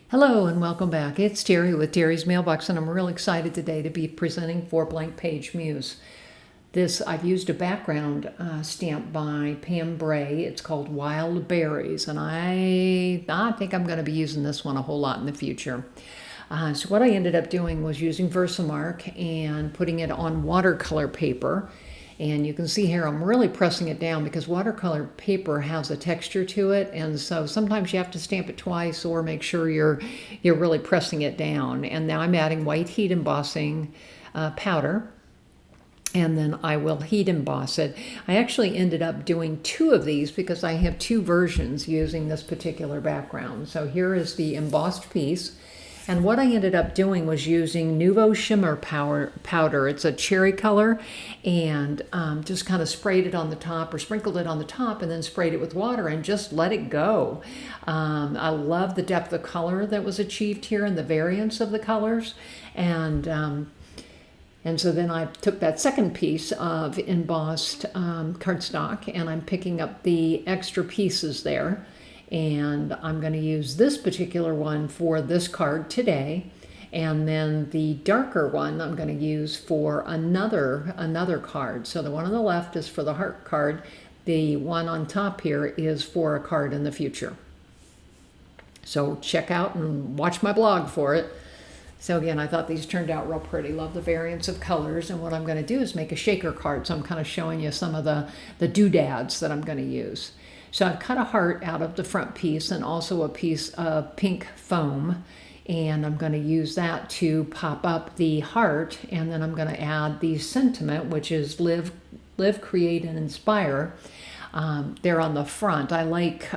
Hello and welcome back. It's Terry with Terry's Mailbox, and I'm real excited today to be presenting for Blank Page Muse. I've used a background stamp by Pam Bray. It's called Wild Berries, and I think I'm going to be using this one a whole lot in the future. So what I ended up doing was using Versamark and putting it on watercolor paper. And you can see here I'm really pressing it down because watercolor paper has a texture to it, and so sometimes you have to stamp it twice or make sure you're really pressing it down. And now I'm adding white heat embossing powder, and then I will heat emboss it. I actually ended up doing two of these because I have two versions using this particular background. So here is the embossed piece. And what I ended up doing was using Nouveau Shimmer powder. It's a cherry color, and just kind of sprayed it on the top or sprinkled it on the top and then sprayed it with water and just let it go. I love the depth of color that was achieved here and the variance of the colors. And so then I took that second piece of embossed cardstock, and I'm picking up the extra pieces there. And I'm going to use this particular one for this card today, and then the darker one I'm going to use for another card. So the one on the left is for the heart card. The one on top here is for a card in the future. So check out and watch my blog for it. So again, I thought these turned out real pretty. Love the variance of colors. And what I'm going to do is make a shaker card. So I'm kind of showing you some of the doodads that I'm going to use. So I've cut a heart out of the front piece and also a piece of pink foam, and I'm going to use that to pop up the heart, and then I'm going to add the sentiment, which is live, create, and inspire. There on the front. I like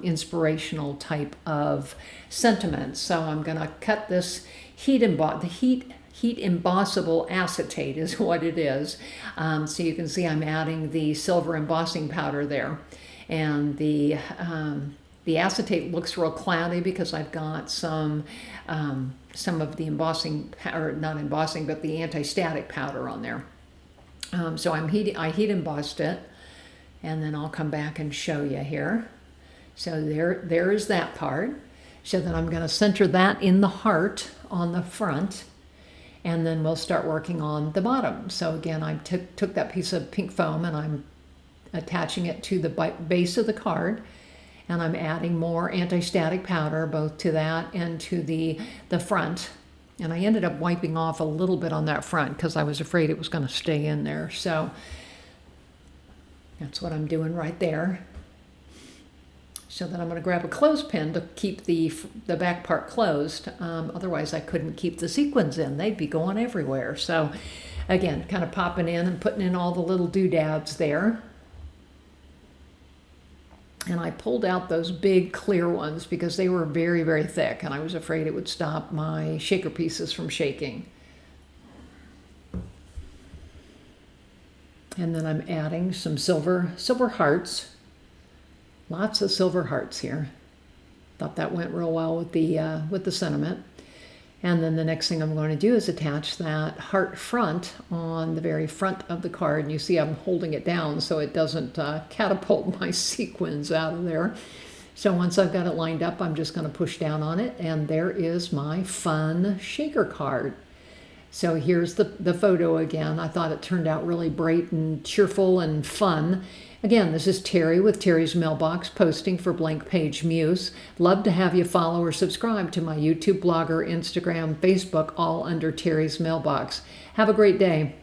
inspirational type of sentiments, so I'm going to cut this heat embossable acetate is what it is. So you can see I'm adding the silver embossing powder there. And the acetate looks real cloudy because I've got some of the embossing, or not embossing, but the anti-static powder on there. So I heat embossed it, and then I'll come back and show you here. So there is that part. So then I'm going to center that in the heart on the front, and then we'll start working on the bottom. So again, I took that piece of pink foam and I'm attaching it to the base of the card, and I'm adding more anti-static powder both to that and to the front. And I ended up wiping off a little bit on that front because I was afraid it was going to stay in there. So that's what I'm doing right there. So then I'm going to grab a clothespin to keep the back part closed. Otherwise I couldn't keep the sequins in. They'd be going everywhere. So again, kind of popping in and putting in all the little doodads there. And I pulled out those big clear ones because they were very, very thick, and I was afraid it would stop my shaker pieces from shaking. And then I'm adding some silver hearts. Lots of silver hearts here. Thought that went real well with the sentiment. And then the next thing I'm going to do is attach that heart front on the very front of the card. And you see I'm holding it down so it doesn't catapult my sequins out of there. So once I've got it lined up, I'm just going to push down on it. And there is my fun shaker card. So here's the photo again. I thought it turned out really bright and cheerful and fun. Again, this is Terry with Terry's Mailbox, posting for Blank Page Muse. Love to have you follow or subscribe to my YouTube, Blogger, Instagram, Facebook, all under Terry's Mailbox. Have a great day.